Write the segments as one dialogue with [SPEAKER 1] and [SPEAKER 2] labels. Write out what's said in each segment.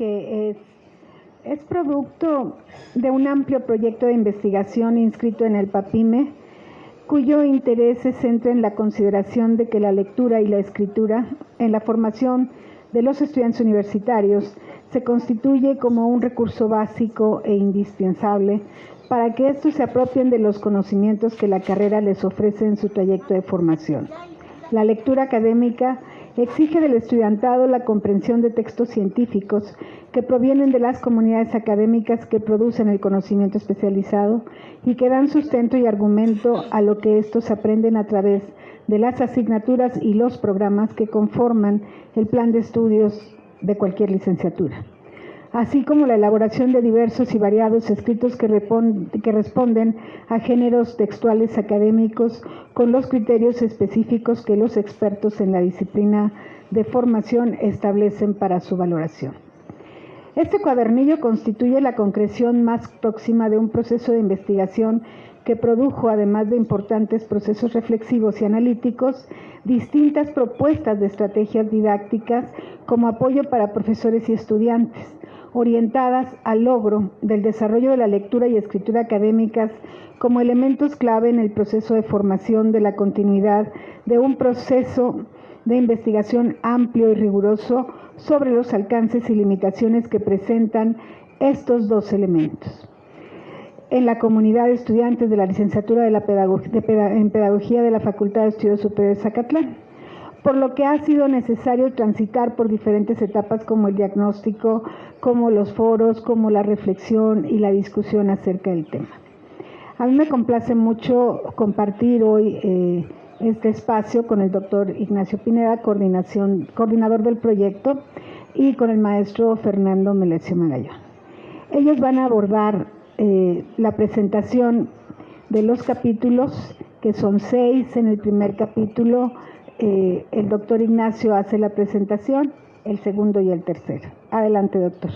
[SPEAKER 1] que es producto de un amplio proyecto de investigación inscrito en el PAPIME, cuyo interés se centra en la consideración de que la lectura y la escritura en la formación de los estudiantes universitarios se constituye como un recurso básico e indispensable para que estos se apropien de los conocimientos que la carrera les ofrece en su trayecto de formación. La lectura académica exige del estudiantado la comprensión de textos científicos que provienen de las comunidades académicas que producen el conocimiento especializado y que dan sustento y argumento a lo que estos aprenden a través de las asignaturas y los programas que conforman el plan de estudios de cualquier licenciatura, así como la elaboración de diversos y variados escritos que responden a géneros textuales académicos con los criterios específicos que los expertos en la disciplina de formación establecen para su valoración. Este cuadernillo constituye la concreción más próxima de un proceso de investigación que produjo, además de importantes procesos reflexivos y analíticos, distintas propuestas de estrategias didácticas como apoyo para profesores y estudiantes, orientadas al logro del desarrollo de la lectura y escritura académicas como elementos clave en el proceso de formación de la continuidad de un proceso de investigación amplio y riguroso sobre los alcances y limitaciones que presentan estos dos elementos. En la comunidad de estudiantes de la licenciatura en Pedagogía de la Facultad de Estudios Superiores Zacatlán, por lo que ha sido necesario transitar por diferentes etapas como el diagnóstico, como los foros, como la reflexión y la discusión acerca del tema. A mí me complace mucho compartir hoy este espacio con el doctor Ignacio Pineda, coordinador del proyecto, y con el maestro Fernando Melesio Magallón. Ellos van a abordar la presentación de los capítulos, que son 6 en el primer capítulo. El doctor Ignacio hace la presentación, el segundo y el tercero. Adelante, doctor.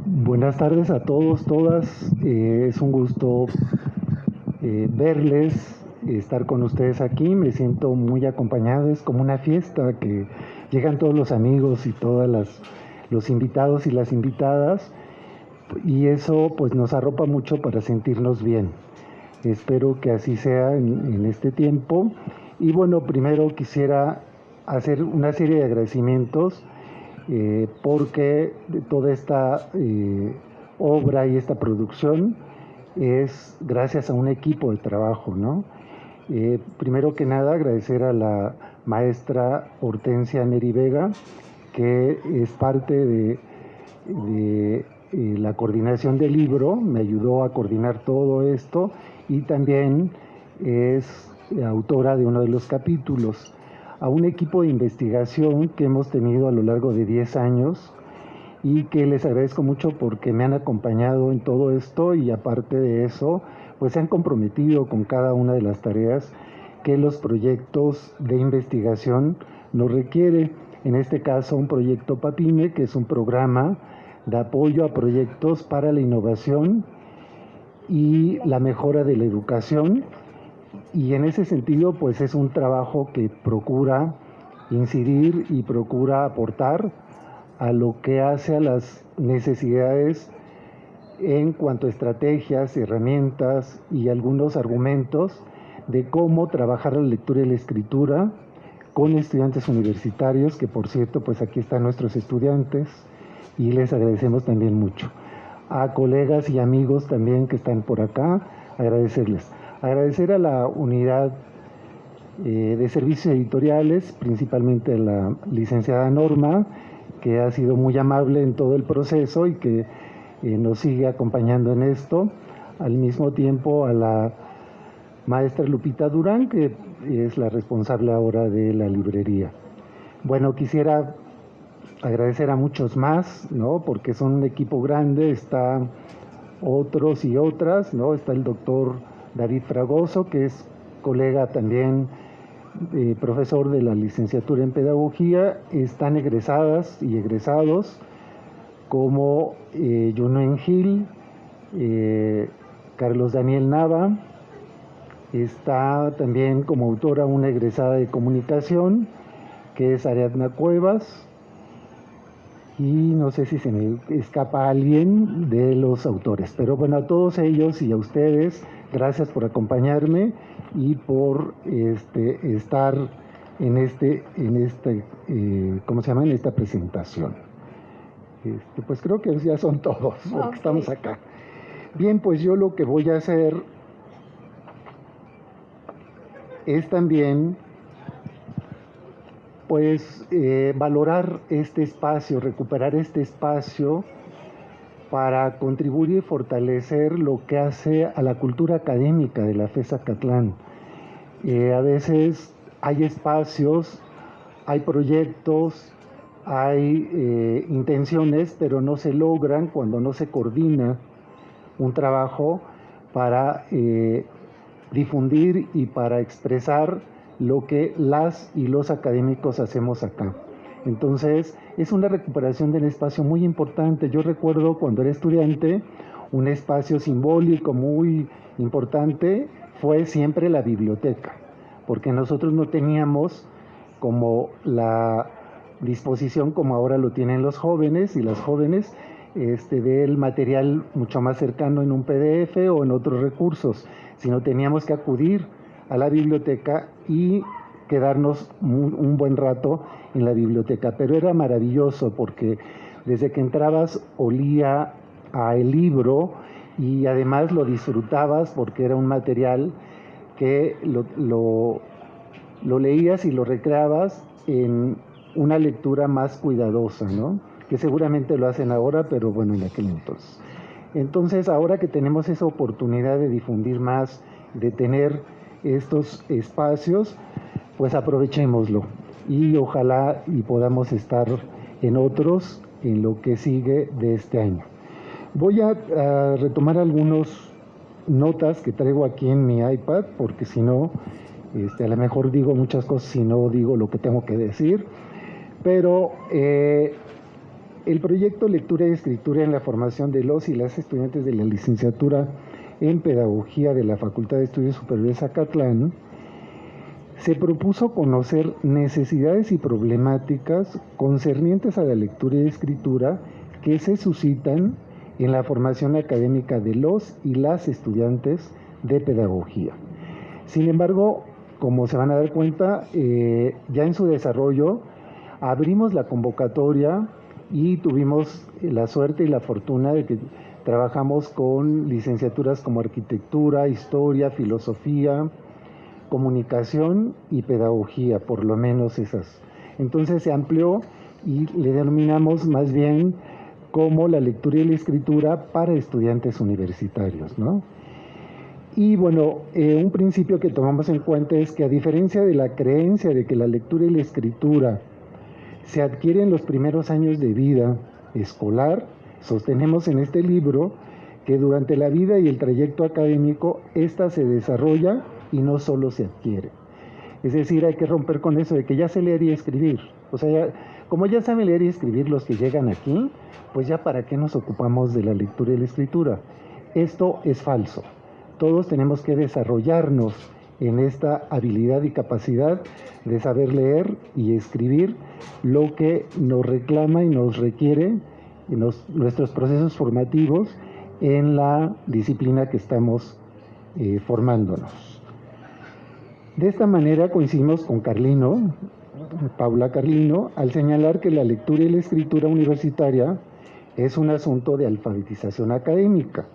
[SPEAKER 2] Buenas tardes a todos, todas. Es un gusto verles, estar con ustedes aquí. Me siento muy acompañado, es como una fiesta que llegan todos los amigos y todos los invitados y las invitadas, y eso pues nos arropa mucho para sentirnos bien. Espero que así sea en este tiempo. Y bueno, primero quisiera hacer una serie de agradecimientos porque toda esta obra y esta producción es gracias a un equipo de trabajo, ¿no? Primero que nada, agradecer a la maestra Hortensia Neri Vega, que es parte de la coordinación del libro, me ayudó a coordinar todo esto, y también es autora de uno de los capítulos. A un equipo de investigación que hemos tenido a lo largo de 10 años y que les agradezco mucho porque me han acompañado en todo esto, y aparte de eso, pues se han comprometido con cada una de las tareas que los proyectos de investigación nos requiere. En este caso, un proyecto PAPIME, que es un programa de apoyo a proyectos para la innovación y la mejora de la educación, y en ese sentido pues es un trabajo que procura incidir y procura aportar a lo que hace a las necesidades en cuanto a estrategias, herramientas y algunos argumentos de cómo trabajar la lectura y la escritura con estudiantes universitarios, que por cierto pues aquí están nuestros estudiantes y les agradecemos también mucho. A colegas y amigos también que están por acá, agradecerles. Agradecer a la unidad de servicios editoriales, principalmente a la licenciada Norma, que ha sido muy amable en todo el proceso y que nos sigue acompañando en esto. Al mismo tiempo a la maestra Lupita Durán, que es la responsable ahora de la librería. Bueno, quisiera agradecer a muchos más, ¿no? Porque son un equipo grande, está otros y otras, ¿no? Está el doctor David Fragoso, que es colega también, profesor de la licenciatura en Pedagogía. Están egresadas y egresados como Yunuen Gil, Carlos Daniel Nava. Está también como autora una egresada de comunicación, que es Ariadna Cuevas, y no sé si se me escapa alguien de los autores. Pero bueno, a todos ellos y a ustedes, gracias por acompañarme y por estar en esta presentación. Pues creo que ya son todos, porque estamos acá. Bien, pues yo lo que voy a hacer es también pues valorar este espacio, recuperar este espacio para contribuir y fortalecer lo que hace a la cultura académica de la FES Zacatlán. A veces hay espacios, hay proyectos, hay intenciones, pero no se logran cuando no se coordina un trabajo para difundir y para expresar lo que las y los académicos hacemos acá. Entonces, es una recuperación del espacio muy importante. Yo recuerdo cuando era estudiante, un espacio simbólico muy importante fue siempre la biblioteca, porque nosotros no teníamos como la disposición como ahora lo tienen los jóvenes y las jóvenes del material mucho más cercano en un PDF o en otros recursos, sino teníamos que acudir a la biblioteca y quedarnos un buen rato en la biblioteca. Pero era maravilloso porque desde que entrabas olía a el libro y además lo disfrutabas porque era un material que lo leías y lo recreabas en una lectura más cuidadosa, ¿no? Que seguramente lo hacen ahora, pero bueno, en aquel entonces. Entonces, ahora que tenemos esa oportunidad de difundir más, de tener estos espacios, pues aprovechémoslo y ojalá y podamos estar en otros en lo que sigue de este año. Voy a retomar algunas notas que traigo aquí en mi iPad, porque si no, a lo mejor digo muchas cosas si no digo lo que tengo que decir, pero el proyecto Lectura y Escritura en la formación de los y las estudiantes de la licenciatura en Pedagogía de la Facultad de Estudios Superiores Zacatlán se propuso conocer necesidades y problemáticas concernientes a la lectura y escritura que se suscitan en la formación académica de los y las estudiantes de pedagogía. Sin embargo, como se van a dar cuenta, ya en su desarrollo abrimos la convocatoria y tuvimos la suerte y la fortuna de que trabajamos con licenciaturas como arquitectura, historia, filosofía, comunicación y pedagogía, por lo menos esas. Entonces se amplió y le denominamos más bien como la lectura y la escritura para estudiantes universitarios, ¿no? Y bueno, un principio que tomamos en cuenta es que a diferencia de la creencia de que la lectura y la escritura se adquiere en los primeros años de vida escolar, sostenemos en este libro que durante la vida y el trayecto académico, ésta se desarrolla y no solo se adquiere. Es decir, hay que romper con eso de que ya sé leer y escribir. O sea, como ya saben leer y escribir los que llegan aquí, pues ya para qué nos ocupamos de la lectura y la escritura. Esto es falso. Todos tenemos que desarrollarnos en esta habilidad y capacidad de saber leer y escribir lo que nos reclama y nos requiere en nuestros procesos formativos en la disciplina que estamos formándonos. De esta manera coincidimos con Paula Carlino, al señalar que la lectura y la escritura universitaria es un asunto de alfabetización académica,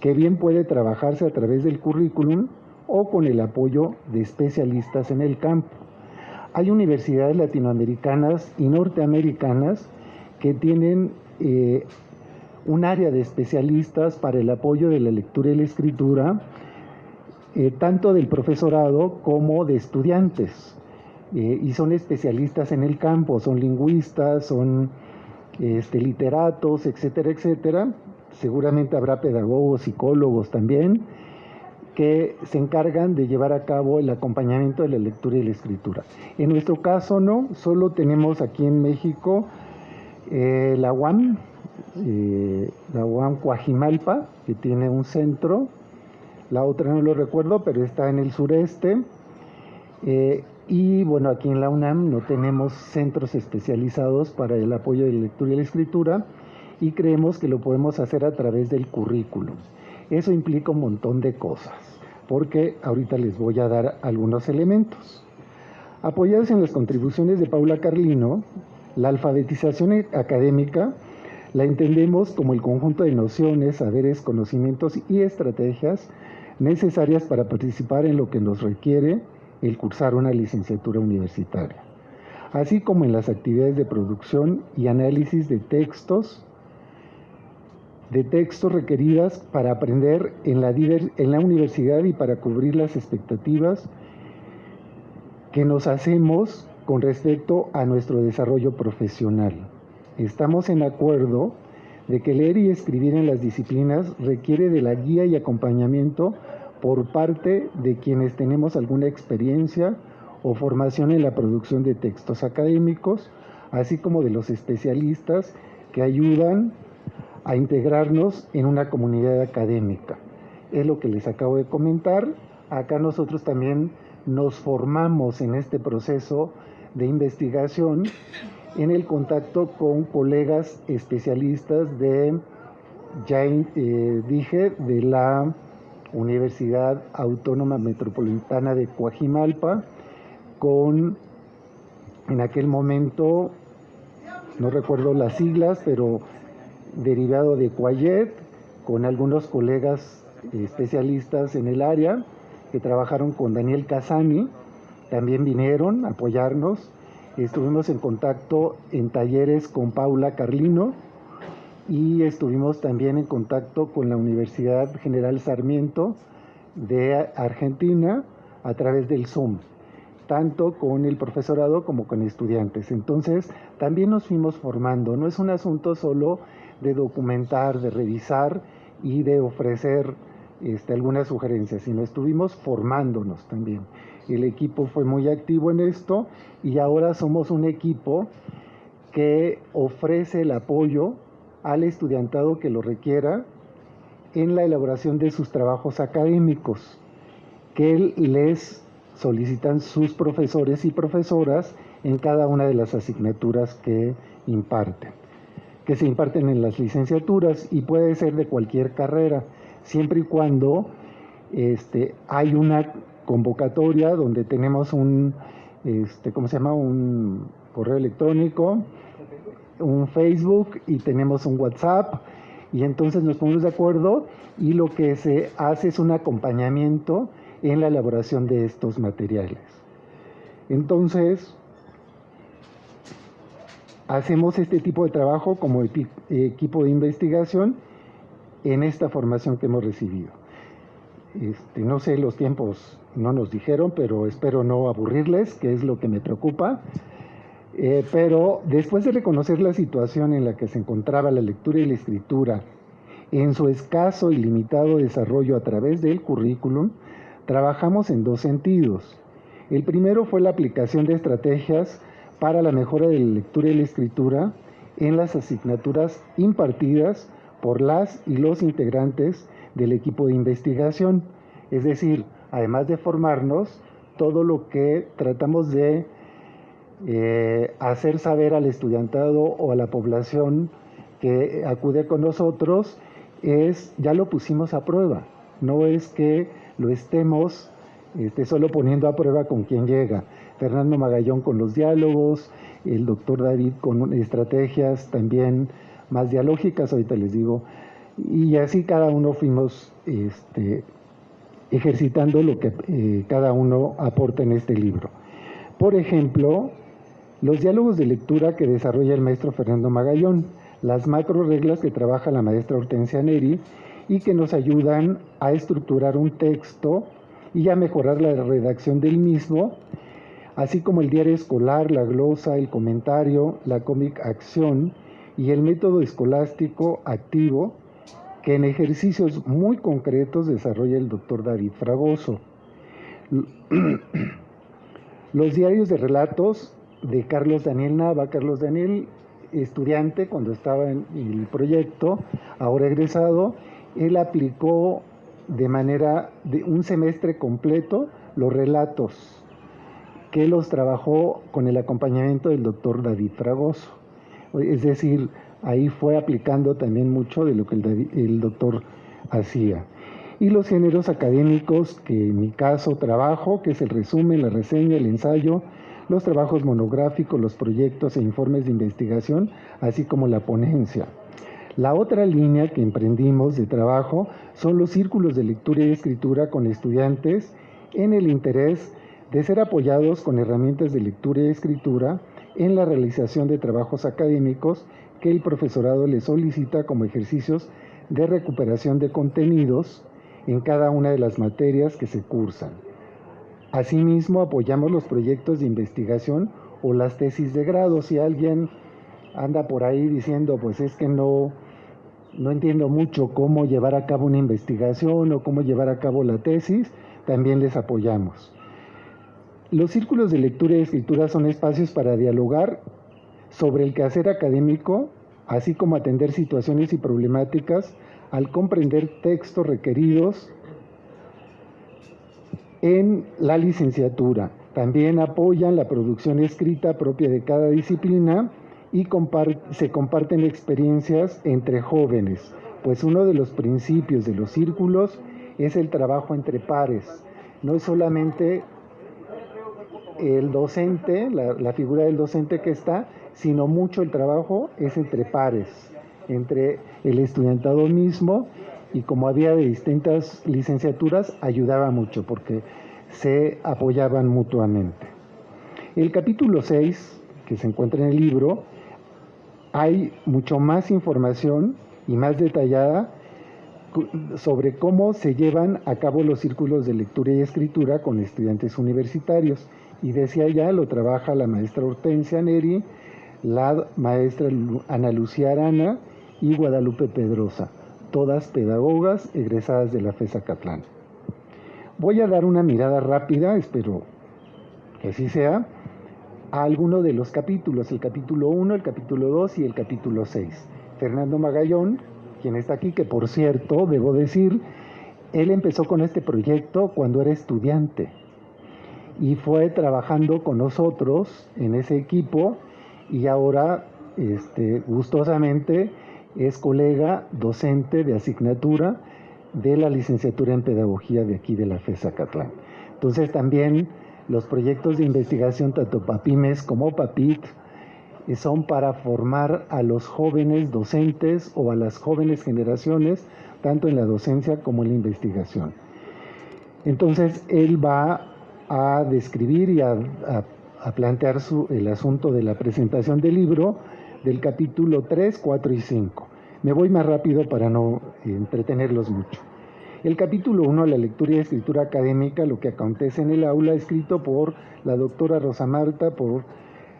[SPEAKER 2] que bien puede trabajarse a través del currículum o con el apoyo de especialistas en el campo. Hay universidades latinoamericanas y norteamericanas que tienen un área de especialistas para el apoyo de la lectura y la escritura, tanto del profesorado como de estudiantes, y son especialistas en el campo, son lingüistas, son literatos, etcétera, etcétera. Seguramente habrá pedagogos, psicólogos también, que se encargan de llevar a cabo el acompañamiento de la lectura y la escritura. En nuestro caso no, solo tenemos aquí en México la UAM Coajimalpa, que tiene un centro, la otra no lo recuerdo, pero está en el sureste, Y bueno, aquí en la UNAM no tenemos centros especializados para el apoyo de la lectura y la escritura, y creemos que lo podemos hacer a través del currículum. Eso implica un montón de cosas, porque ahorita les voy a dar algunos elementos. Apoyados en las contribuciones de Paula Carlino, la alfabetización académica la entendemos como el conjunto de nociones, saberes, conocimientos y estrategias necesarias para participar en lo que nos requiere el cursar una licenciatura universitaria, así como en las actividades de producción y análisis de textos requeridas para aprender en la universidad y para cubrir las expectativas que nos hacemos con respecto a nuestro desarrollo profesional. Estamos en acuerdo de que leer y escribir en las disciplinas requiere de la guía y acompañamiento por parte de quienes tenemos alguna experiencia o formación en la producción de textos académicos, así como de los especialistas que ayudan a integrarnos en una comunidad académica. Es lo que les acabo de comentar. Acá nosotros también nos formamos en este proceso de investigación en el contacto con colegas especialistas de la Universidad Autónoma Metropolitana de Coajimalpa, en aquel momento, no recuerdo las siglas, pero derivado de Coayet, con algunos colegas especialistas en el área que trabajaron con Daniel Casani, también vinieron a apoyarnos. Estuvimos en contacto en talleres con Paula Carlino y estuvimos también en contacto con la Universidad General Sarmiento de Argentina a través del Zoom, tanto con el profesorado como con estudiantes. Entonces, también nos fuimos formando. No es un asunto solo de documentar, de revisar y de ofrecer algunas sugerencias, sino estuvimos formándonos también. El equipo fue muy activo en esto y ahora somos un equipo que ofrece el apoyo al estudiantado que lo requiera en la elaboración de sus trabajos académicos, que les solicitan sus profesores y profesoras en cada una de las asignaturas que se imparten en las licenciaturas, y puede ser de cualquier carrera, siempre y cuando hay una convocatoria donde tenemos un correo electrónico, un Facebook y tenemos un WhatsApp, y entonces nos ponemos de acuerdo y lo que se hace es un acompañamiento en la elaboración de estos materiales. Entonces, hacemos este tipo de trabajo como equipo de investigación en esta formación que hemos recibido. No sé, los tiempos no nos dijeron, pero espero no aburrirles, que es lo que me preocupa. Pero después de reconocer la situación en la que se encontraba la lectura y la escritura en su escaso y limitado desarrollo a través del currículum, trabajamos en dos sentidos. El primero fue la aplicación de estrategias para la mejora de la lectura y la escritura en las asignaturas impartidas por las y los integrantes del equipo de investigación. Es decir, además de formarnos, todo lo que tratamos de hacer saber al estudiantado o a la población que acude con nosotros ya lo pusimos a prueba. No es que lo estemos solo poniendo a prueba con quien llega. Fernando Magallón con los diálogos, el doctor David con estrategias también más dialógicas, ahorita les digo, y así cada uno fuimos ejercitando lo que cada uno aporta en este libro. Por ejemplo, los diálogos de lectura que desarrolla el maestro Fernando Magallón, las macro reglas que trabaja la maestra Hortensia Neri y que nos ayudan a estructurar un texto y a mejorar la redacción del mismo, así como el diario escolar, la glosa, el comentario, la cómic acción y el método escolástico activo que en ejercicios muy concretos desarrolla el doctor David Fragoso. Los diarios de relatos de Carlos Daniel Nava. Carlos Daniel, estudiante cuando estaba en el proyecto, ahora egresado, él aplicó de manera de un semestre completo los relatos que los trabajó con el acompañamiento del doctor David Fragoso. Es decir, ahí fue aplicando también mucho de lo que el doctor hacía. Y los géneros académicos que en mi caso trabajo, que es el resumen, la reseña, el ensayo, los trabajos monográficos, los proyectos e informes de investigación, así como la ponencia. La otra línea que emprendimos de trabajo son los círculos de lectura y escritura con estudiantes en el interés de ser apoyados con herramientas de lectura y escritura en la realización de trabajos académicos que el profesorado les solicita como ejercicios de recuperación de contenidos en cada una de las materias que se cursan. Asimismo, apoyamos los proyectos de investigación o las tesis de grado. Si alguien anda por ahí diciendo, pues es que no entiendo mucho cómo llevar a cabo una investigación o cómo llevar a cabo la tesis, también les apoyamos. Los círculos de lectura y escritura son espacios para dialogar sobre el quehacer académico, así como atender situaciones y problemáticas al comprender textos requeridos en la licenciatura. También apoyan la producción escrita propia de cada disciplina y se comparten experiencias entre jóvenes, pues uno de los principios de los círculos es el trabajo entre pares. No es solamente el docente, la figura del docente que está, sino mucho el trabajo es entre pares, entre el estudiantado mismo, y como había de distintas licenciaturas, ayudaba mucho porque se apoyaban mutuamente. El capítulo 6, que se encuentra en el libro, hay mucho más información y más detallada sobre cómo se llevan a cabo los círculos de lectura y escritura con estudiantes universitarios. Y decía ya, lo trabaja la maestra Hortensia Neri, la maestra Ana Lucía Arana y Guadalupe Pedrosa, todas pedagogas egresadas de la FES Acatlán. Voy a dar una mirada rápida, espero que así sea, a alguno de los capítulos, el capítulo 1, el capítulo 2 y el capítulo 6. Fernando Magallón, quien está aquí, que por cierto, debo decir, él empezó con este proyecto cuando era estudiante y fue trabajando con nosotros en ese equipo y ahora gustosamente es colega docente de asignatura de la licenciatura en pedagogía de aquí de la FES Acatlán. Entonces también los proyectos de investigación, tanto PAPIMES como PAPIT, son para formar a los jóvenes docentes o a las jóvenes generaciones, tanto en la docencia como en la investigación. Entonces él va a describir y a plantear el asunto de la presentación del libro del capítulo 3, 4 y 5. Me voy más rápido para no entretenerlos mucho. El capítulo 1, la lectura y escritura académica, lo que acontece en el aula, escrito por la doctora Rosa Marta, por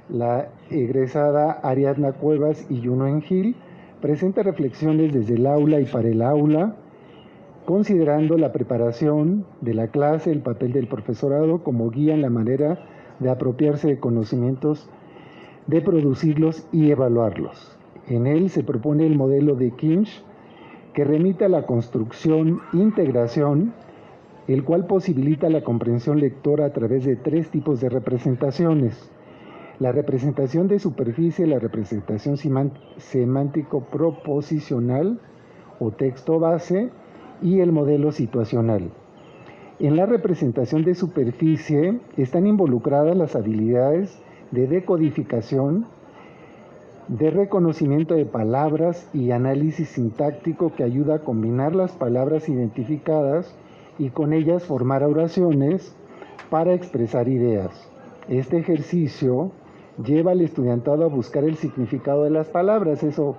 [SPEAKER 2] la egresada Ariadna Cuevas y Juno Engil, presenta reflexiones desde el aula y para el aula, considerando la preparación de la clase, el papel del profesorado como guía en la manera de apropiarse de conocimientos, de producirlos y evaluarlos. En él se propone el modelo de Kinch, que remite a la construcción-integración, el cual posibilita la comprensión lectora a través de 3 tipos de representaciones: la representación de superficie, la representación semántico-proposicional o texto base y el modelo situacional. En la representación de superficie están involucradas las habilidades de decodificación, de reconocimiento de palabras y análisis sintáctico que ayuda a combinar las palabras identificadas y con ellas formar oraciones para expresar ideas. Este ejercicio lleva al estudiantado a buscar el significado de las palabras, eso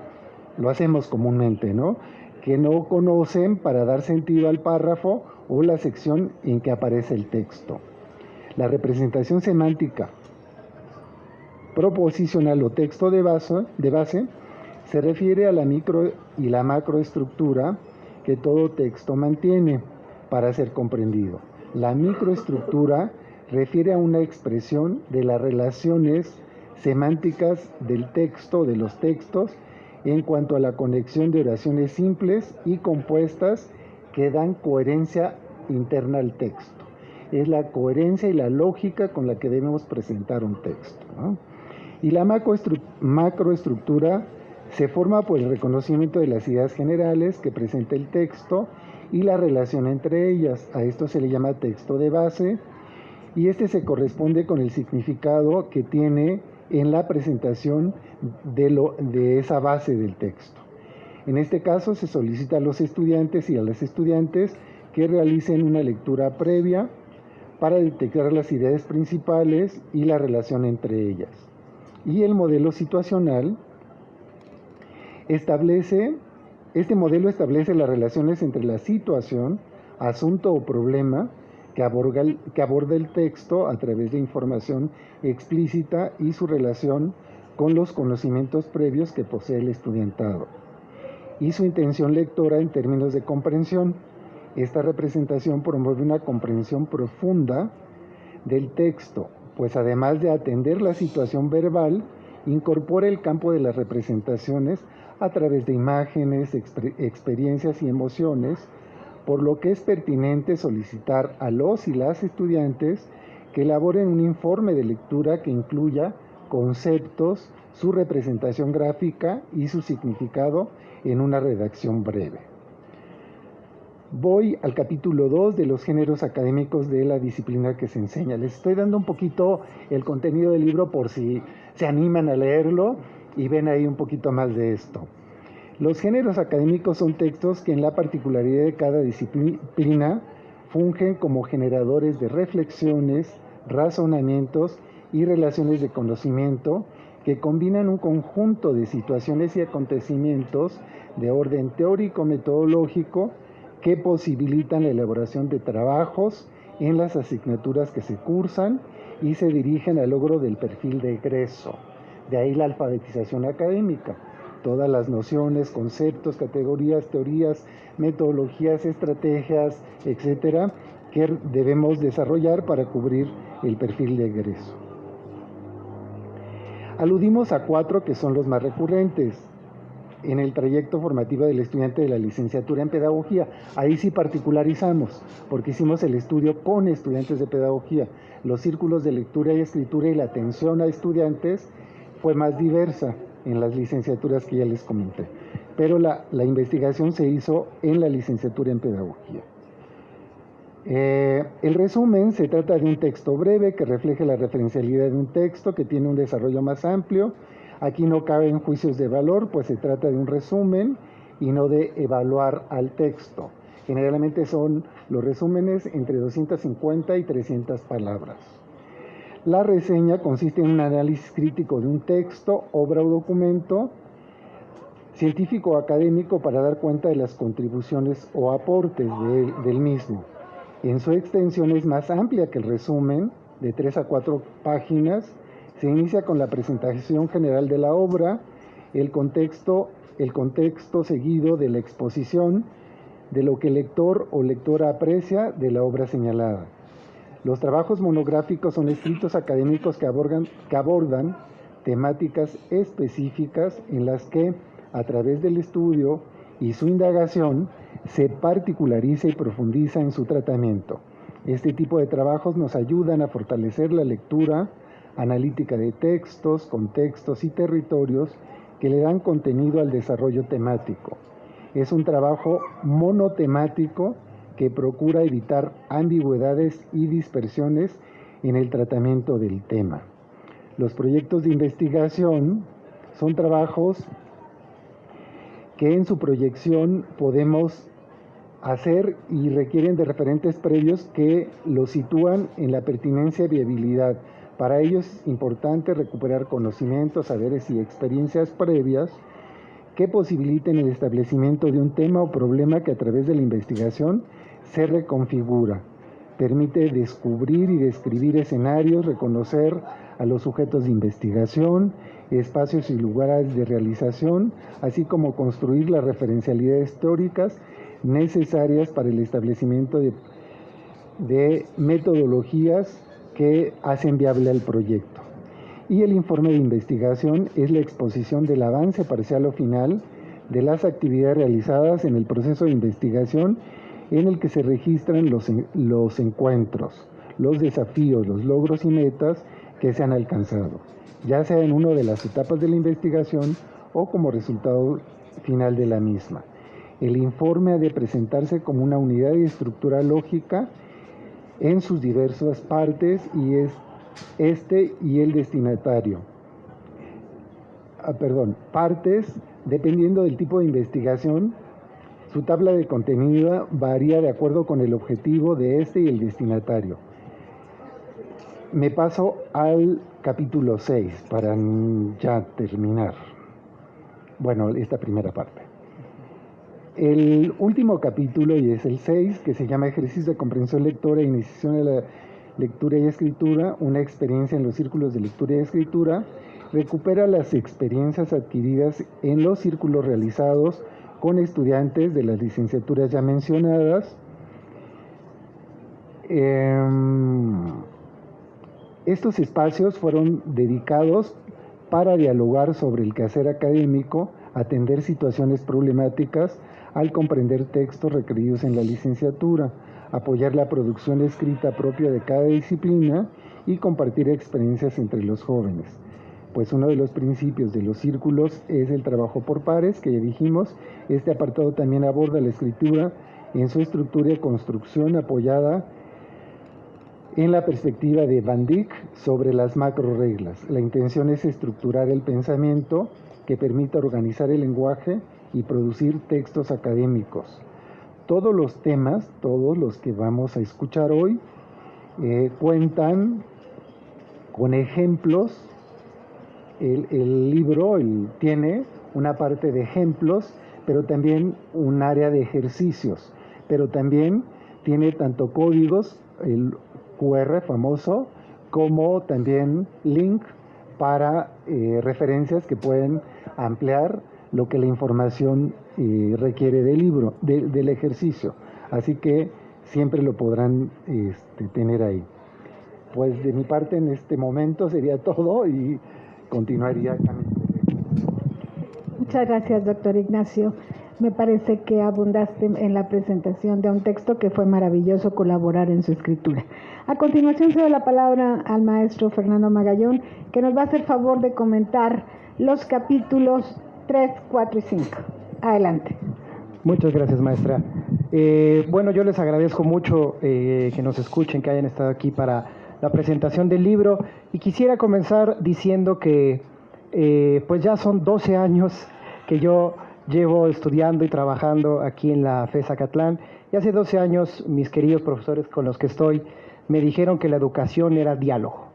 [SPEAKER 2] lo hacemos comúnmente, ¿no? Que no conocen para dar sentido al párrafo o la sección en que aparece el texto. La representación semántica proposicional o texto de base se refiere a la micro y la macroestructura que todo texto mantiene para ser comprendido. La microestructura refiere a una expresión de las relaciones semánticas del texto, de los textos, en cuanto a la conexión de oraciones simples y compuestas que dan coherencia interna al texto. es la coherencia y la lógica con la que debemos presentar un texto, ¿no? Y la macroestructura se forma por el reconocimiento de las ideas generales que presenta el texto y la relación entre ellas. A esto se le llama texto de base, y este se corresponde con el significado que tiene en la presentación de esa base del texto. En este caso se solicita a los estudiantes y a las estudiantes que realicen una lectura previa para detectar las ideas principales y la relación entre ellas. Y el modelo situacional este modelo establece las relaciones entre la situación, asunto o problema que aborda el texto a través de información explícita y su relación con los conocimientos previos que posee el estudiantado y su intención lectora en términos de comprensión. Esta representación promueve una comprensión profunda del texto, pues además de atender la situación verbal, incorpora el campo de las representaciones a través de imágenes, experiencias y emociones, por lo que es pertinente solicitar a los y las estudiantes que elaboren un informe de lectura que incluya conceptos, su representación gráfica y su significado en una redacción breve. Voy al capítulo 2 de los géneros académicos de la disciplina que se enseña. Les estoy dando un poquito el contenido del libro por si se animan a leerlo y ven ahí un poquito más de esto. Los géneros académicos son textos que en la particularidad de cada disciplina fungen como generadores de reflexiones, razonamientos y relaciones de conocimiento que combinan un conjunto de situaciones y acontecimientos de orden teórico-metodológico que posibilitan la elaboración de trabajos en las asignaturas que se cursan y se dirigen al logro del perfil de egreso. De ahí la alfabetización académica. Todas las nociones, conceptos, categorías, teorías, metodologías, estrategias, etcétera, que debemos desarrollar para cubrir el perfil de egreso. Aludimos a 4 que son los más recurrentes en el trayecto formativo del estudiante de la licenciatura en pedagogía. Ahí sí particularizamos, porque hicimos el estudio con estudiantes de pedagogía. Los círculos de lectura y escritura y la atención a estudiantes fue más diversa en las licenciaturas que ya les comenté, pero la investigación se hizo en la licenciatura en pedagogía. El resumen se trata de un texto breve que refleja la referencialidad de un texto que tiene un desarrollo más amplio. Aquí no caben juicios de valor, pues se trata de un resumen y no de evaluar al texto. Generalmente son los resúmenes entre 250 y 300 palabras. La reseña consiste en un análisis crítico de un texto, obra o documento científico o académico para dar cuenta de las contribuciones o aportes del mismo. En su extensión es más amplia que el resumen, de 3 a 4 páginas. Se inicia con la presentación general de la obra, el contexto seguido de la exposición de lo que el lector o lectora aprecia de la obra señalada. Los trabajos monográficos son escritos académicos que abordan temáticas específicas en las que, a través del estudio y su indagación, se particulariza y profundiza en su tratamiento. Este tipo de trabajos nos ayudan a fortalecer la lectura analítica de textos, contextos y territorios que le dan contenido al desarrollo temático. Es un trabajo monotemático que procura evitar ambigüedades y dispersiones en el tratamiento del tema. Los proyectos de investigación son trabajos que en su proyección podemos hacer y requieren de referentes previos que los sitúan en la pertinencia y viabilidad. Para ello es importante recuperar conocimientos, saberes y experiencias previas que posibiliten el establecimiento de un tema o problema que a través de la investigación se reconfigura. Permite descubrir y describir escenarios, reconocer a los sujetos de investigación, espacios y lugares de realización, así como construir las referencialidades teóricas necesarias para el establecimiento de metodologías que hacen viable el proyecto. Y el informe de investigación es la exposición del avance parcial o final de las actividades realizadas en el proceso de investigación en el que se registran los encuentros, los desafíos, los logros y metas que se han alcanzado, ya sea en una de las etapas de la investigación o como resultado final de la misma. El informe ha de presentarse como una unidad de estructura lógica en sus diversas partes y y el destinatario. Partes, dependiendo del tipo de investigación, su tabla de contenido varía de acuerdo con el objetivo de y el destinatario. Me paso al capítulo 6 para ya terminar. Bueno, esta primera parte. El último capítulo, y es el 6, que se llama Ejercicio de comprensión lectora e iniciación de la lectura y escritura, una experiencia en los círculos de lectura y escritura, recupera las experiencias adquiridas en los círculos realizados con estudiantes de las licenciaturas ya mencionadas. Estos espacios fueron dedicados para dialogar sobre el quehacer académico, atender situaciones problemáticas al comprender textos requeridos en la licenciatura, apoyar la producción escrita propia de cada disciplina y compartir experiencias entre los jóvenes. Pues uno de los principios de los círculos es el trabajo por pares, que ya dijimos. Este apartado también aborda la escritura en su estructura y construcción apoyada en la perspectiva de Van Dyck sobre las macro reglas. La intención es estructurar el pensamiento que permita organizar el lenguaje y producir textos académicos. Todos los temas, todos los que vamos a escuchar hoy, cuentan con ejemplos. El libro tiene una parte de ejemplos, pero también un área de ejercicios, pero también tiene tanto códigos, el QR famoso, como también link para referencias que pueden ampliar lo que la información requiere del libro, del ejercicio. Así que siempre lo podrán tener ahí. Pues de mi parte en este momento sería todo y continuaría.
[SPEAKER 1] Muchas gracias, doctor Ignacio. Me parece que abundaste en la presentación de un texto que fue maravilloso colaborar en su escritura. A continuación cedo la palabra al maestro Fernando Magallón, que nos va a hacer favor de comentar los capítulos 3, 4 y 5. Adelante.
[SPEAKER 3] Muchas gracias, maestra. Bueno, yo les agradezco mucho que nos escuchen, que hayan estado aquí para la presentación del libro, y quisiera comenzar diciendo que pues ya son 12 años que yo llevo estudiando y trabajando aquí en la FES Acatlán, y hace 12 años mis queridos profesores con los que estoy me dijeron que la educación era diálogo.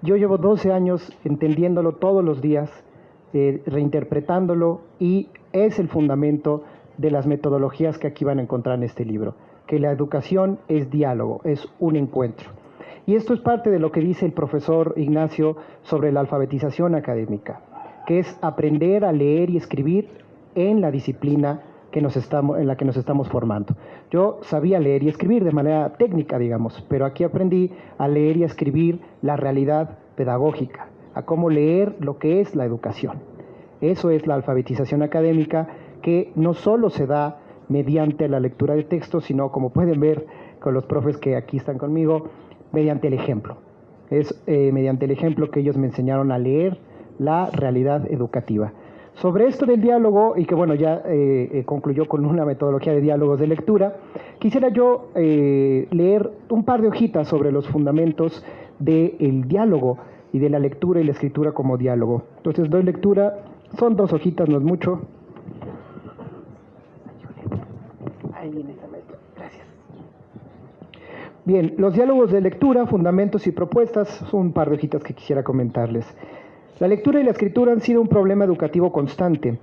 [SPEAKER 3] Yo llevo 12 años entendiéndolo todos los días, reinterpretándolo, y es el fundamento de las metodologías que aquí van a encontrar en este libro, que la educación es diálogo, es un encuentro. Y esto es parte de lo que dice el profesor Ignacio sobre la alfabetización académica, que es aprender a leer y escribir en la disciplina en la que nos estamos formando. Yo sabía leer y escribir de manera técnica, digamos, pero aquí aprendí a leer y a escribir la realidad pedagógica, a cómo leer lo que es la educación. Eso es la alfabetización académica, que no solo se da mediante la lectura de textos, sino, como pueden ver con los profes que aquí están conmigo, mediante el ejemplo. Es mediante el ejemplo que ellos me enseñaron a leer la realidad educativa. Sobre esto del diálogo, y que bueno, ya concluyó con una metodología de diálogos de lectura, quisiera yo leer un par de hojitas sobre los fundamentos del diálogo y de la lectura y la escritura como diálogo. Entonces doy lectura, son 2 hojitas, no es mucho. Ahí viene esa maestra, gracias. Bien, los diálogos de lectura, fundamentos y propuestas, son un par de hojitas que quisiera comentarles. La lectura y la escritura han sido un problema educativo constante.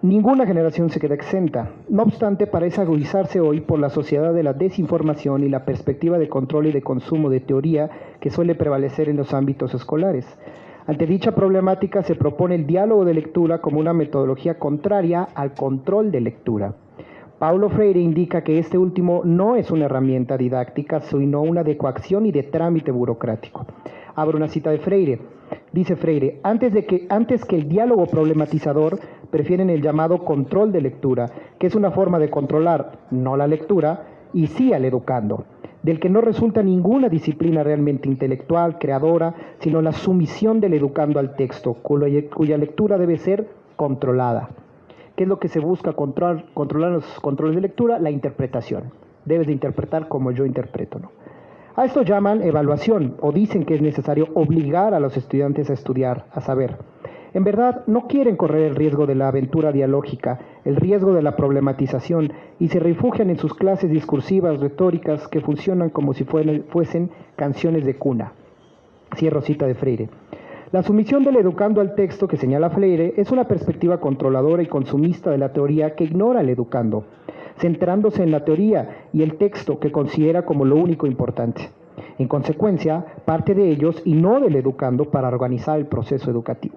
[SPEAKER 3] Ninguna generación se queda exenta. No obstante, parece agudizarse hoy por la sociedad de la desinformación y la perspectiva de control y de consumo de teoría que suele prevalecer en los ámbitos escolares. Ante dicha problemática se propone el diálogo de lectura como una metodología contraria al control de lectura. Paulo Freire indica que este último no es una herramienta didáctica, sino una de coacción y de trámite burocrático. Abro una cita de Freire. Dice Freire, antes que el diálogo problematizador, prefieren el llamado control de lectura, que es una forma de controlar, no la lectura, y sí al educando. del que no resulta ninguna disciplina realmente intelectual, creadora, sino la sumisión del educando al texto, cuya lectura debe ser controlada. ¿Qué es lo que se busca controlar los controles de lectura? La interpretación. Debes de interpretar como yo interpreto, ¿no? A esto llaman evaluación, o dicen que es necesario obligar a los estudiantes a estudiar, a saber. En verdad, no quieren correr el riesgo de la aventura dialógica, el riesgo de la problematización, y se refugian en sus clases discursivas, retóricas, que funcionan como si fuesen canciones de cuna. Cierro cita de Freire. La sumisión del educando al texto que señala Freire es una perspectiva controladora y consumista de la teoría que ignora al educando, centrándose en la teoría y el texto que considera como lo único importante. En consecuencia, parte de ellos y no del educando para organizar el proceso educativo.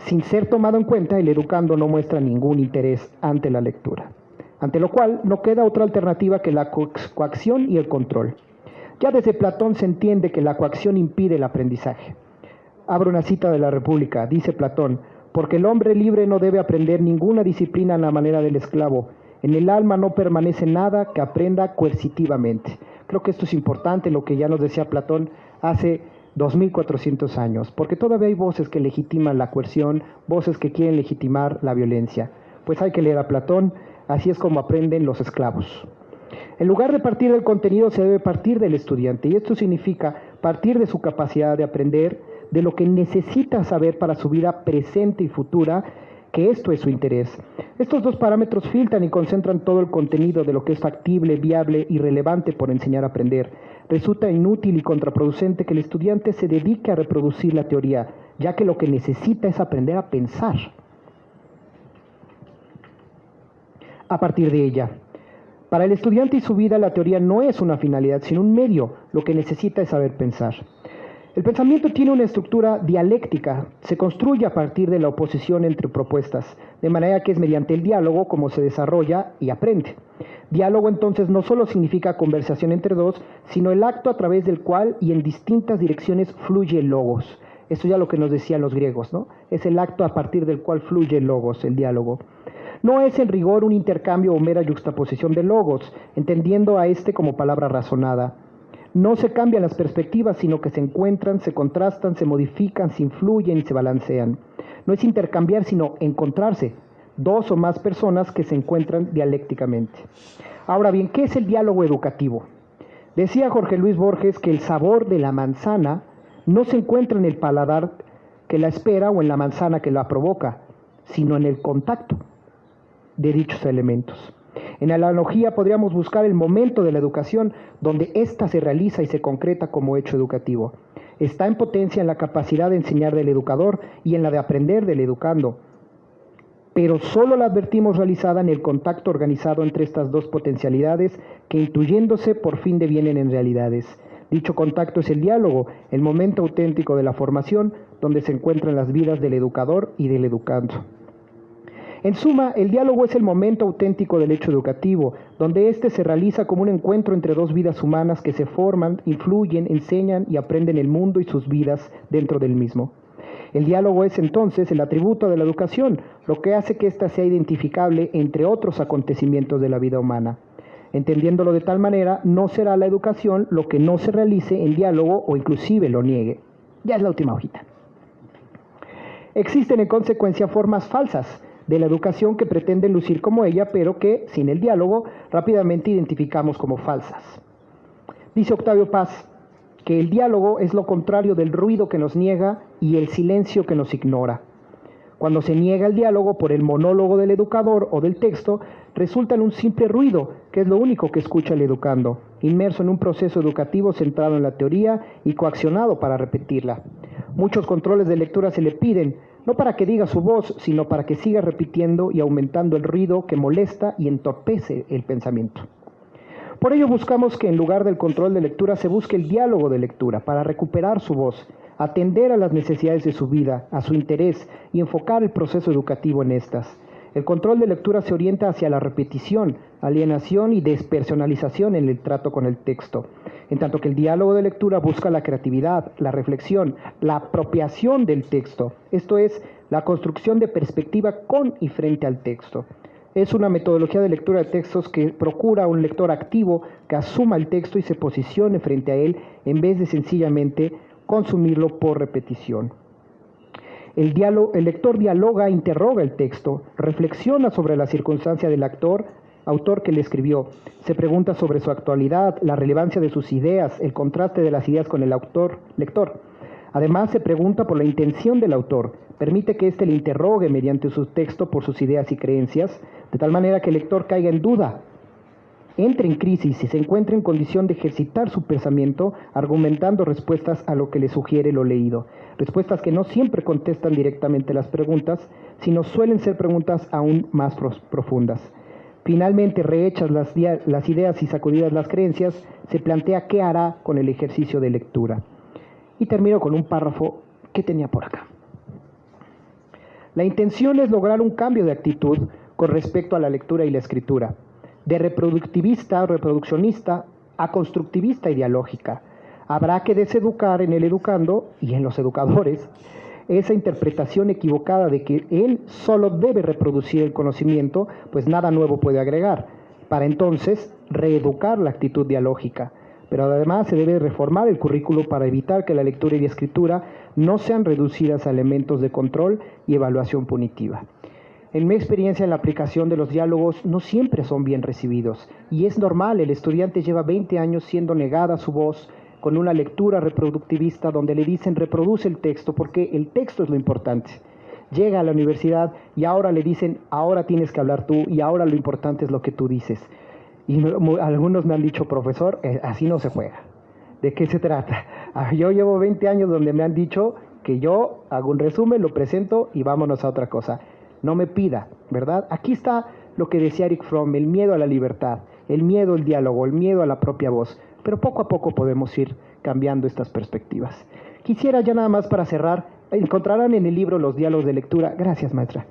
[SPEAKER 3] Sin ser tomado en cuenta, el educando no muestra ningún interés ante la lectura, ante lo cual no queda otra alternativa que la coacción y el control. Ya desde Platón se entiende que la coacción impide el aprendizaje. Abro una cita de la República, dice Platón, porque el hombre libre no debe aprender ninguna disciplina a la manera del esclavo. En el alma no permanece nada que aprenda coercitivamente. Creo que esto es importante, lo que ya nos decía Platón hace 2400 años, porque todavía hay voces que legitiman la coerción, voces que quieren legitimar la violencia. Pues hay que leer a Platón, así es como aprenden los esclavos. En lugar de partir del contenido, se debe partir del estudiante, y esto significa partir de su capacidad de aprender, de lo que necesita saber para su vida presente y futura, que esto es su interés. Estos dos parámetros filtran y concentran todo el contenido de lo que es factible, viable y relevante por enseñar a aprender. Resulta inútil y contraproducente que el estudiante se dedique a reproducir la teoría, ya que lo que necesita es aprender a pensar a partir de ella. Para el estudiante y su vida, la teoría no es una finalidad, sino un medio. Lo que necesita es saber pensar. El pensamiento tiene una estructura dialéctica, se construye a partir de la oposición entre propuestas, de manera que es mediante el diálogo como se desarrolla y aprende. Diálogo entonces no solo significa conversación entre dos, sino el acto a través del cual y en distintas direcciones fluye el logos. Esto ya lo que nos decían los griegos, ¿no? Es el acto a partir del cual fluye el logos, el diálogo. No es en rigor un intercambio o mera yuxtaposición de logos, entendiendo a este como palabra razonada. No se cambian las perspectivas, sino que se encuentran, se contrastan, se modifican, se influyen y se balancean. No es intercambiar, sino encontrarse, dos o más personas que se encuentran dialécticamente. Ahora bien, ¿qué es el diálogo educativo? Decía Jorge Luis Borges que el sabor de la manzana no se encuentra en el paladar que la espera o en la manzana que la provoca, sino en el contacto de dichos elementos. En analogía podríamos buscar el momento de la educación donde ésta se realiza y se concreta como hecho educativo. Está en potencia en la capacidad de enseñar del educador y en la de aprender del educando, pero solo la advertimos realizada en el contacto organizado entre estas dos potencialidades que intuyéndose por fin devienen en realidades. Dicho contacto es el diálogo, el momento auténtico de la formación donde se encuentran las vidas del educador y del educando. En suma, el diálogo es el momento auténtico del hecho educativo, donde éste se realiza como un encuentro entre dos vidas humanas que se forman, influyen, enseñan y aprenden el mundo y sus vidas dentro del mismo. El diálogo es entonces el atributo de la educación, lo que hace que ésta sea identificable entre otros acontecimientos de la vida humana. Entendiéndolo de tal manera, no será la educación lo que no se realice en diálogo o inclusive lo niegue. Ya es la última hojita. Existen en consecuencia formas falsas de la educación que pretenden lucir como ella, pero que, sin el diálogo, rápidamente identificamos como falsas. Dice Octavio Paz que el diálogo es lo contrario del ruido que nos niega y el silencio que nos ignora. Cuando se niega el diálogo por el monólogo del educador o del texto, resulta en un simple ruido, que es lo único que escucha el educando, inmerso en un proceso educativo centrado en la teoría y coaccionado para repetirla. Muchos controles de lectura se le piden, no para que diga su voz, sino para que siga repitiendo y aumentando el ruido que molesta y entorpece el pensamiento. Por ello buscamos que en lugar del control de lectura se busque el diálogo de lectura para recuperar su voz, atender a las necesidades de su vida, a su interés y enfocar el proceso educativo en estas. El control de lectura se orienta hacia la repetición, alienación y despersonalización en el trato con el texto, en tanto que el diálogo de lectura busca la creatividad, la reflexión, la apropiación del texto, esto es, la construcción de perspectiva con y frente al texto. Es una metodología de lectura de textos que procura un lector activo que asuma el texto y se posicione frente a él en vez de sencillamente consumirlo por repetición. El lector dialoga, interroga el texto, reflexiona sobre la circunstancia del autor que le escribió, se pregunta sobre su actualidad, la relevancia de sus ideas, el contraste de las ideas con el lector. Además, se pregunta por la intención del autor, permite que éste le interrogue mediante su texto por sus ideas y creencias, de tal manera que el lector caiga en duda, entre en crisis y se encuentre en condición de ejercitar su pensamiento argumentando respuestas a lo que le sugiere lo leído. Respuestas que no siempre contestan directamente las preguntas, sino suelen ser preguntas aún más profundas. Finalmente, rehechas las ideas y sacudidas las creencias, se plantea qué hará con el ejercicio de lectura. Y termino con un párrafo que tenía por acá. La intención es lograr un cambio de actitud con respecto a la lectura y la escritura, de reproductivista o reproduccionista a constructivista ideológica. Habrá que deseducar en el educando y en los educadores esa interpretación equivocada de que él solo debe reproducir el conocimiento, pues nada nuevo puede agregar, para entonces reeducar la actitud dialógica. Pero además se debe reformar el currículo para evitar que la lectura y la escritura no sean reducidas a elementos de control y evaluación punitiva. En mi experiencia en la aplicación de los diálogos no siempre son bien recibidos y es normal, el estudiante lleva 20 años siendo negada su voz con una lectura reproductivista donde le dicen reproduce el texto porque el texto es lo importante. Llega a la universidad y ahora le dicen ahora tienes que hablar tú y ahora lo importante es lo que tú dices. Y algunos me han dicho, profesor, así no se juega. ¿De qué se trata? Yo llevo 20 años donde me han dicho que yo hago un resumen, lo presento y vámonos a otra cosa. No me pida, ¿verdad? Aquí está lo que decía Erich Fromm, el miedo a la libertad, el miedo al diálogo, el miedo a la propia voz. Pero poco a poco podemos ir cambiando estas perspectivas. Quisiera ya nada más para cerrar, encontrarán en el libro los diálogos de lectura, gracias maestra,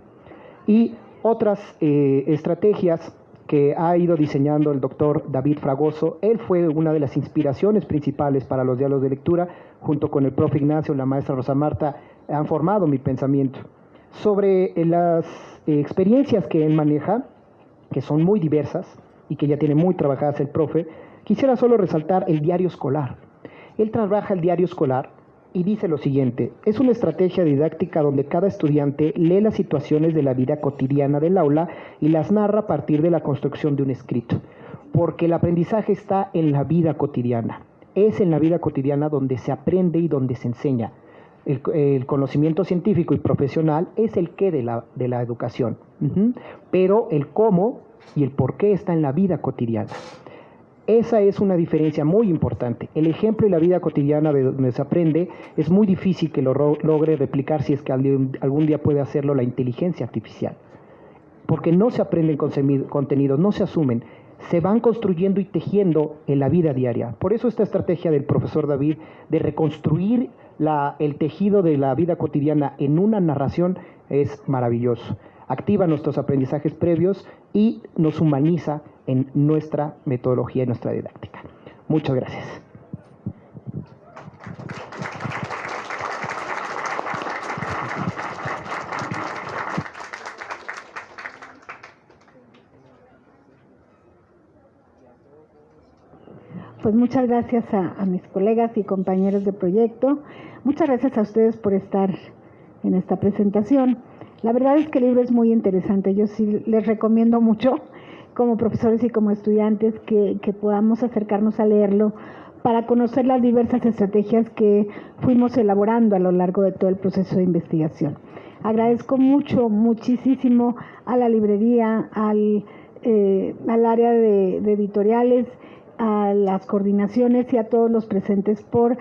[SPEAKER 3] y otras estrategias que ha ido diseñando el doctor David Fragoso. Él fue una de las inspiraciones principales para los diálogos de lectura, junto con el profe Ignacio y la maestra Rosa Marta, han formado mi pensamiento. Sobre las experiencias que él maneja, que son muy diversas y que ya tiene muy trabajadas el profe, quisiera solo resaltar el diario escolar. Él trabaja el diario escolar y dice lo siguiente: es una estrategia didáctica donde cada estudiante lee las situaciones de la vida cotidiana del aula y las narra a partir de la construcción de un escrito, porque el aprendizaje está en la vida cotidiana. Es en la vida cotidiana donde se aprende y donde se enseña. El conocimiento científico y profesional es el qué de la educación, pero el cómo y el por qué está en la vida cotidiana. Esa es una diferencia muy importante. El ejemplo y la vida cotidiana de donde se aprende es muy difícil que lo logre replicar, si es que algún día puede hacerlo, la inteligencia artificial. Porque no se aprenden contenidos, no se asumen, se van construyendo y tejiendo en la vida diaria. Por eso esta estrategia del profesor David de reconstruir el tejido de la vida cotidiana en una narración es maravilloso. Activa nuestros aprendizajes previos y nos humaniza en nuestra metodología y nuestra didáctica. Muchas gracias.
[SPEAKER 1] Pues muchas gracias a mis colegas y compañeros de proyecto. Muchas gracias a ustedes por estar en esta presentación. La verdad es que el libro es muy interesante. Yo sí les recomiendo mucho, como profesores y como estudiantes, que podamos acercarnos a leerlo para conocer las diversas estrategias que fuimos elaborando a lo largo de todo el proceso de investigación. Agradezco muchísimo a la librería, al área de editoriales, a las coordinaciones y a todos los presentes por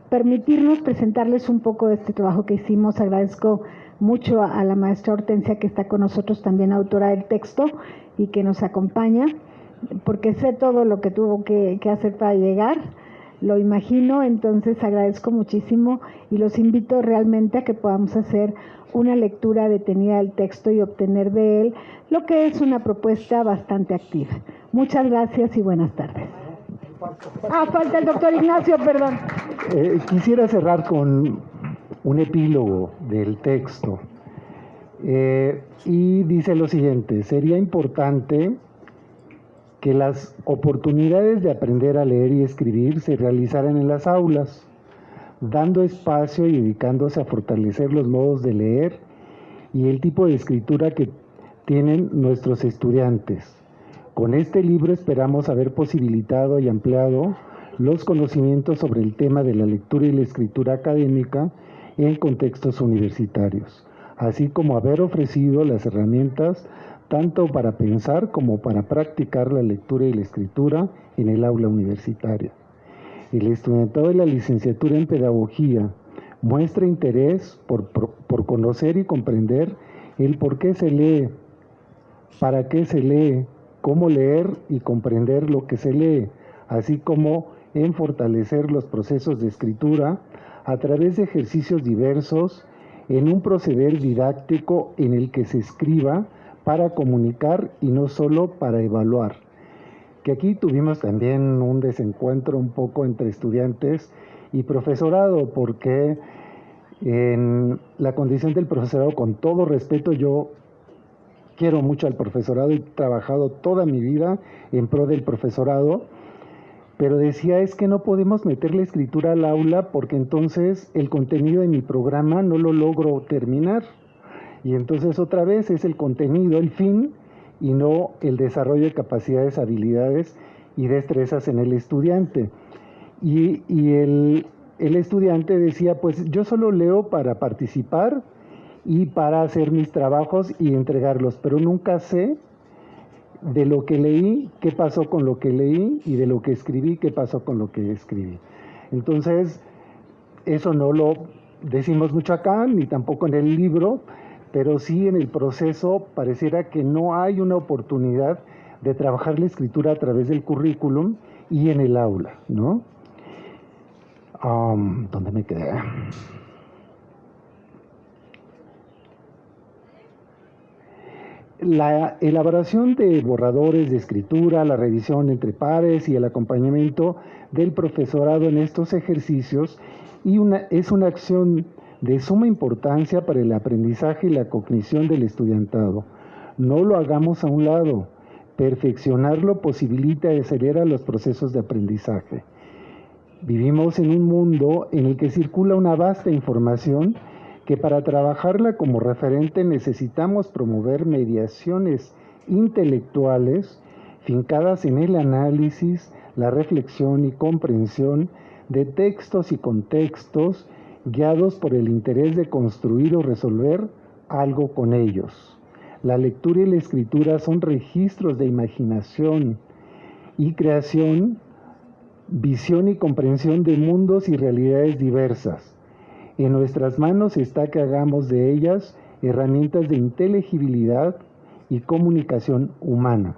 [SPEAKER 1] permitirnos presentarles un poco de este trabajo que hicimos. Agradezco mucho a la maestra Hortensia, que está con nosotros, también autora del texto y que nos acompaña, porque sé todo lo que tuvo que hacer para llegar, lo imagino. Entonces agradezco muchísimo y los invito realmente a que podamos hacer una lectura detenida del texto y obtener de él lo que es una propuesta bastante activa. Muchas gracias y buenas tardes. Falta el doctor Ignacio, perdón.
[SPEAKER 2] Quisiera cerrar con un epílogo del texto. Y dice lo siguiente: sería importante que las oportunidades de aprender a leer y escribir se realizaran en las aulas, dando espacio y dedicándose a fortalecer los modos de leer y el tipo de escritura que tienen nuestros estudiantes. Con este libro esperamos haber posibilitado y ampliado los conocimientos sobre el tema de la lectura y la escritura académica en contextos universitarios, así como haber ofrecido las herramientas tanto para pensar como para practicar la lectura y la escritura en el aula universitaria. El estudiantado de la licenciatura en Pedagogía muestra interés por conocer y comprender el por qué se lee, para qué se lee, cómo leer y comprender lo que se lee, así como en fortalecer los procesos de escritura a través de ejercicios diversos en un proceder didáctico en el que se escriba para comunicar y no solo para evaluar. Que aquí tuvimos también un desencuentro un poco entre estudiantes y profesorado, porque en la condición del profesorado, con todo respeto, yo quiero mucho al profesorado y he trabajado toda mi vida en pro del profesorado, pero decía, es que no podemos meter la escritura al aula porque entonces el contenido de mi programa no lo logro terminar. Y entonces otra vez es el contenido, el fin, y no el desarrollo de capacidades, habilidades y destrezas en el estudiante. Y el estudiante decía, pues yo solo leo para participar y para hacer mis trabajos y entregarlos, pero nunca sé de lo que leí, qué pasó con lo que leí, y de lo que escribí, qué pasó con lo que escribí. Entonces, eso no lo decimos mucho acá, ni tampoco en el libro, pero sí en el proceso pareciera que no hay una oportunidad de trabajar la escritura a través del currículum y en el aula, ¿no? ¿Dónde me quedé? La elaboración de borradores de escritura, la revisión entre pares y el acompañamiento del profesorado en estos ejercicios es una acción de suma importancia para el aprendizaje y la cognición del estudiantado. No lo hagamos a un lado. Perfeccionarlo posibilita y acelera los procesos de aprendizaje. Vivimos en un mundo en el que circula una vasta información que para trabajarla como referente necesitamos promover mediaciones intelectuales fincadas en el análisis, la reflexión y comprensión de textos y contextos guiados por el interés de construir o resolver algo con ellos. La lectura y la escritura son registros de imaginación y creación, visión y comprensión de mundos y realidades diversas. En nuestras manos está que hagamos de ellas herramientas de inteligibilidad y comunicación humana.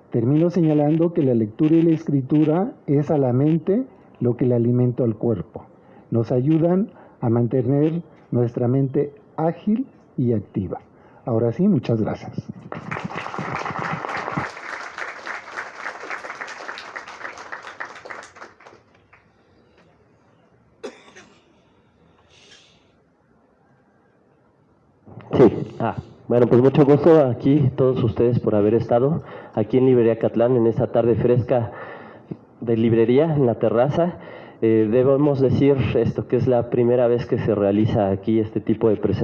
[SPEAKER 2] Termino señalando que la lectura y la escritura es a la mente lo que le alimenta al cuerpo. Nos ayudan a mantener nuestra mente ágil y activa. Ahora sí, muchas gracias.
[SPEAKER 4] Sí, bueno, pues mucho gusto aquí todos ustedes por haber estado aquí en Librería Catlán en esta tarde fresca de librería en la terraza. Debemos decir esto que es la primera vez que se realiza aquí este tipo de presentación.